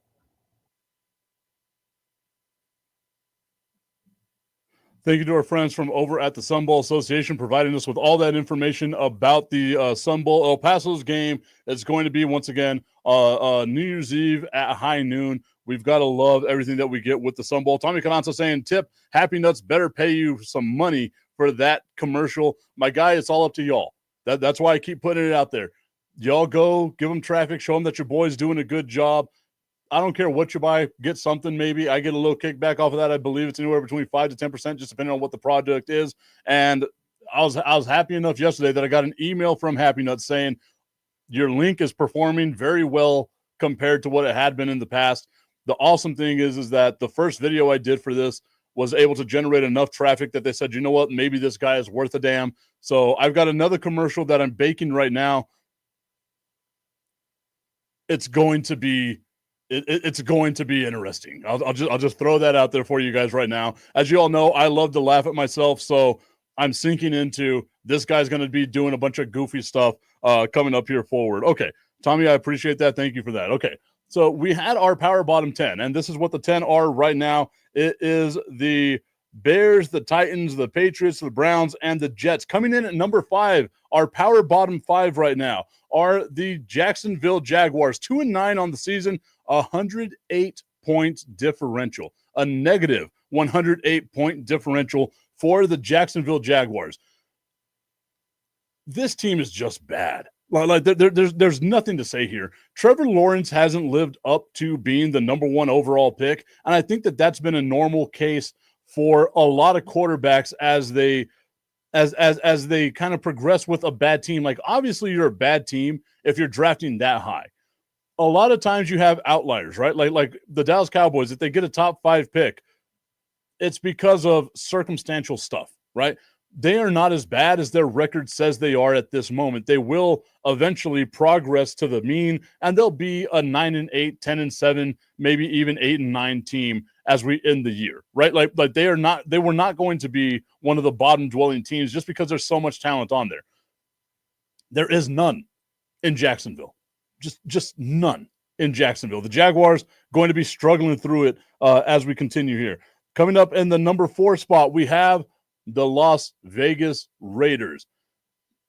[SPEAKER 1] Thank you to our friends from over at the Sun Bowl Association providing us with all that information about the Sun Bowl El Paso's game. It's going to be, once again, New Year's Eve at high noon. We've got to love everything that we get with the Sun Bowl. Tommy Cananzo saying, Tip, Happy Nuts better pay you some money for that commercial. My guy, it's all up to y'all. That's why I keep putting it out there. Y'all go, give them traffic, show them that your boy's doing a good job. I don't care what you buy, get something maybe. I get a little kickback off of that. I believe it's anywhere between 5 to 10%, just depending on what the product is. And I was happy enough yesterday that I got an email from Happy Nuts saying your link is performing very well compared to what it had been in the past. The awesome thing is that the first video I did for this was able to generate enough traffic that they said, you know what, maybe this guy is worth a damn. So I've got another commercial that I'm baking right now. It's going to be interesting. I'll just throw that out there for you guys right now. As you all know, I love to laugh at myself, so I'm sinking into this guy's going to be doing a bunch of goofy stuff coming up here forward. Okay, Tommy, I appreciate that. Thank you for that. Okay, so we had our power bottom 10, and this is what the 10 are right now. It is the Bears, the Titans, the Patriots, the Browns, and the Jets. Coming in at number 5, our power bottom 5 right now are the Jacksonville Jaguars, 2-9 on the season, 108-point differential, a negative 108-point differential for the Jacksonville Jaguars. This team is just bad. Like there's nothing to say here. Trevor Lawrence hasn't lived up to being the number 1 overall pick, and I think that that's been a normal case for a lot of quarterbacks as they kind of progress with a bad team. Like, obviously you're a bad team if you're drafting that high. A lot of times you have outliers, right? Like the Dallas Cowboys, if they get a top 5 pick, it's because of circumstantial stuff, right? they are not as bad as their record says they are at this moment. They will eventually progress to the mean, and they'll be a 9-8, 10-7, maybe even 8-9 team as we end the year, right? Like they were not going to be one of the bottom dwelling teams just because there's so much talent on there. There is none in Jacksonville, just none in Jacksonville. The Jaguars going to be struggling through it as we continue here. Coming up in the number 4 spot, we have the Las Vegas Raiders.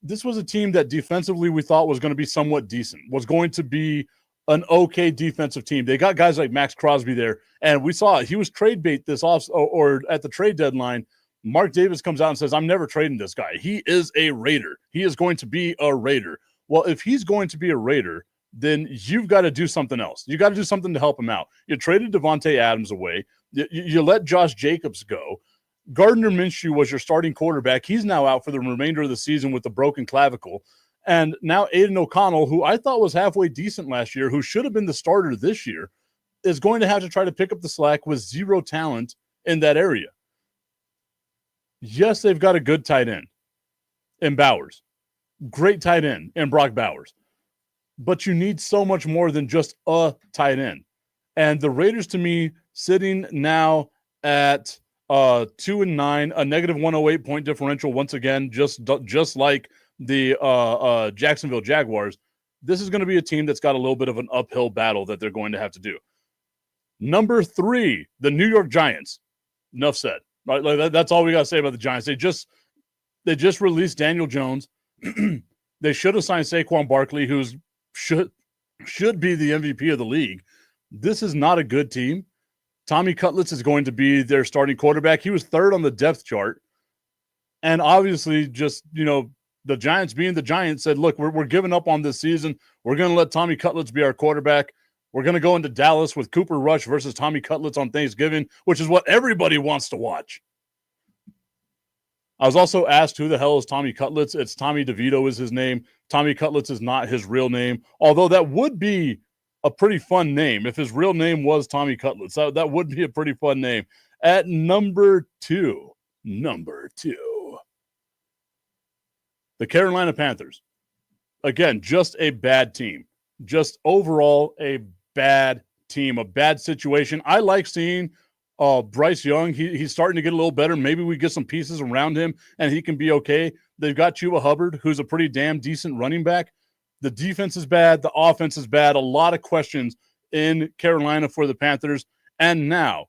[SPEAKER 1] This was a team that defensively we thought was going to be somewhat decent, was going to be an okay defensive team. They got guys like Max Crosby there, and we saw it. He was trade bait this off or at the trade deadline. Mark Davis comes out and says, I'm never trading this guy. He is a Raider. He is going to be a Raider. Well, if he's going to be a Raider, then you've got to do something else. You got to do something to help him out. You traded Devontae Adams away. You let Josh Jacobs go. Gardner Minshew was your starting quarterback. He's now out for the remainder of the season with the broken clavicle. And now Aiden O'Connell, who I thought was halfway decent last year, who should have been the starter this year, is going to have to try to pick up the slack with zero talent in that area. Yes, they've got a good tight end in Bowers. Great tight end in Brock Bowers. But you need so much more than just a tight end. And the Raiders, to me, sitting now at 2-9, a negative 108 point differential once again, just like the Jacksonville Jaguars. This is going to be a team that's got a little bit of an uphill battle that they're going to have to do. Number 3, the New York Giants. Enough said. Right, like that's all we got to say about the Giants. They just released Daniel Jones. They should have signed Saquon Barkley, who's should be the MVP of the league. This is not a good team. Tommy Cutlets is going to be their starting quarterback. He was 3rd on the depth chart. And obviously just, the Giants being the Giants said, look, we're giving up on this season. We're going to let Tommy Cutlets be our quarterback. We're going to go into Dallas with Cooper Rush versus Tommy Cutlets on Thanksgiving, which is what everybody wants to watch. I was also asked who the hell is Tommy Cutlets. It's Tommy DeVito is his name. Tommy Cutlets is not his real name, although that would be a pretty fun name. If his real name was Tommy Cutlets, that would be a pretty fun name. At number two, the Carolina Panthers. Again, just a bad team. Just overall a bad team, a bad situation. I like seeing Bryce Young. He's starting to get a little better. Maybe we get some pieces around him and he can be okay. They've got Chuba Hubbard, who's a pretty damn decent running back. The defense is bad. The offense is bad. A lot of questions in Carolina for the Panthers. And now,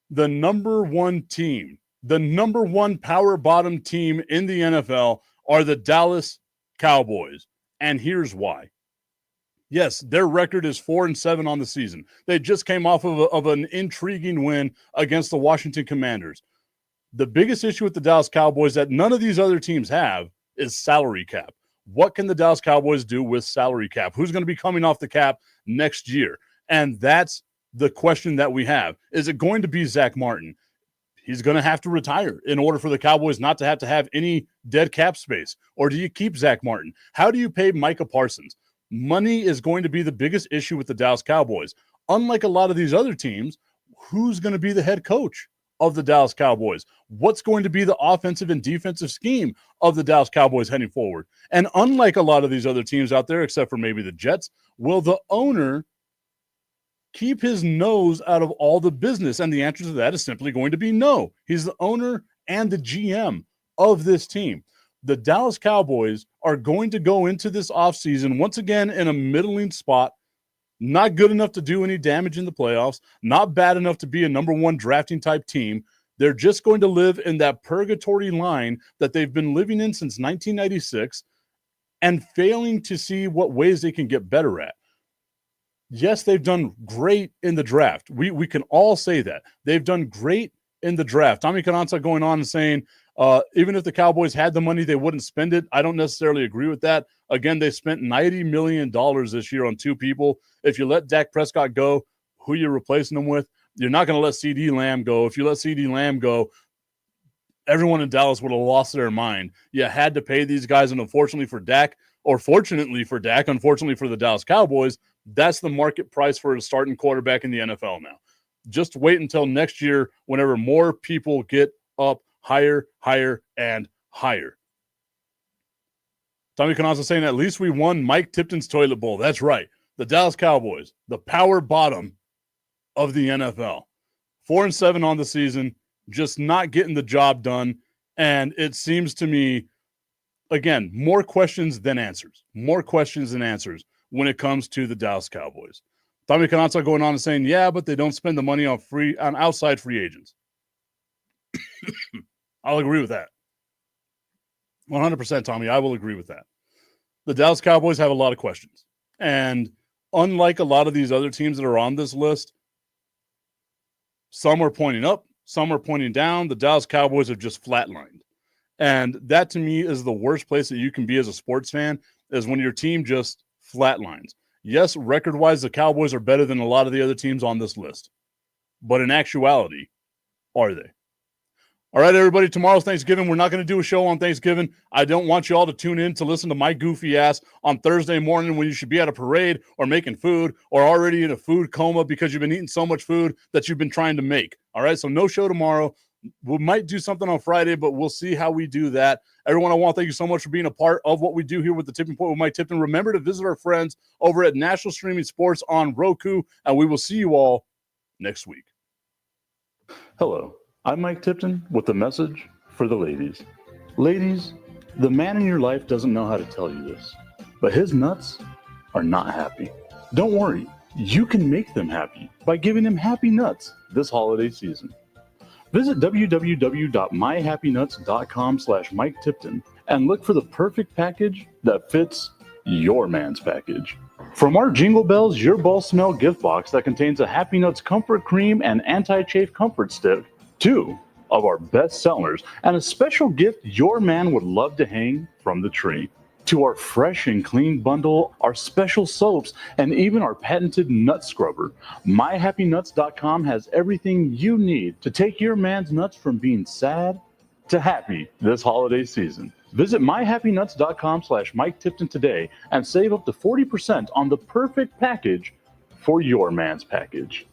[SPEAKER 1] the number 1 team, the number 1 power bottom team in the NFL are the Dallas Cowboys. And here's why. Yes, their record is 4-7 on the season. They just came off of an intriguing win against the Washington Commanders. The biggest issue with the Dallas Cowboys that none of these other teams have is salary cap. What can the Dallas Cowboys do with salary cap? Who's going to be coming off the cap next year? And that's the question that we have. Is it going to be Zach Martin? He's going to have to retire in order for the Cowboys not to have any dead cap space. Or do you keep Zach Martin? How do you pay Micah Parsons? Money is going to be the biggest issue with the Dallas Cowboys. Unlike a lot of these other teams, who's going to be the head coach of the Dallas Cowboys? What's going to be the offensive and defensive scheme of the Dallas Cowboys heading forward? And unlike a lot of these other teams out there, except for maybe the Jets, will the owner keep his nose out of all the business? And the answer to that is simply going to be no. He's the owner and the GM of this team. The Dallas Cowboys are going to go into this offseason once again in a middling spot, not good enough to do any damage in the playoffs, not bad enough to be a number 1 drafting type team. They're just going to live in that purgatory line that they've been living in since 1996 and failing to see what ways they can get better at. Yes, they've done great in the draft. We can all say that. They've done great in the draft. Tommy Cananza going on and saying, even if the Cowboys had the money, they wouldn't spend it. I don't necessarily agree with that. Again, they spent $90 million this year on 2 people. If you let Dak Prescott go, who are you replacing him with? You're not going to let CeeDee Lamb go. If you let CeeDee Lamb go, everyone in Dallas would have lost their mind. You had to pay these guys, and unfortunately for Dak, or fortunately for Dak, unfortunately for the Dallas Cowboys, that's the market price for a starting quarterback in the NFL now. Just wait until next year whenever more people get up higher, higher, and higher. Tommy Canazza saying at least we won Mike Tipton's toilet bowl. That's right. The Dallas Cowboys, the power bottom of the NFL. 4-7 on the season, just not getting the job done. And it seems to me, again, more questions than answers. More questions than answers when it comes to the Dallas Cowboys. Tommy Canazza going on and saying, yeah, but they don't spend the money on outside free agents. I'll agree with that. 100%, Tommy, I will agree with that. The Dallas Cowboys have a lot of questions. And unlike a lot of these other teams that are on this list, some are pointing up, some are pointing down. The Dallas Cowboys have just flatlined. And that, to me, is the worst place that you can be as a sports fan, is when your team just flatlines. Yes, record-wise, the Cowboys are better than a lot of the other teams on this list. But in actuality, are they? All right, everybody, tomorrow's Thanksgiving. We're not going to do a show on Thanksgiving. I don't want you all to tune in to listen to my goofy ass on Thursday morning when you should be at a parade or making food or already in a food coma because you've been eating so much food that you've been trying to make. All right, so no show tomorrow. We might do something on Friday, but we'll see how we do that. Everyone, I want to thank you so much for being a part of what we do here with the Tipping Point with Mike Tipton. Remember to visit our friends over at National Streaming Sports on Roku, and we will see you all next week. Hello, I'm Mike Tipton with a message for the ladies. Ladies, the man in your life doesn't know how to tell you this, but his nuts are not happy. Don't worry, you can make them happy by giving him happy nuts this holiday season. Visit www.myhappynuts.com/Mike Tipton and look for the perfect package that fits your man's package. From our Jingle Bells Your Ball Smell gift box that contains a Happy Nuts Comfort Cream and Anti-Chafe Comfort Stick, 2 of our best sellers, and a special gift your man would love to hang from the tree. To our fresh and clean bundle, our special soaps, and even our patented nut scrubber, MyHappyNuts.com has everything you need to take your man's nuts from being sad to happy this holiday season. Visit MyHappyNuts.com/Mike Tipton today and save up to 40% on the perfect package for your man's package.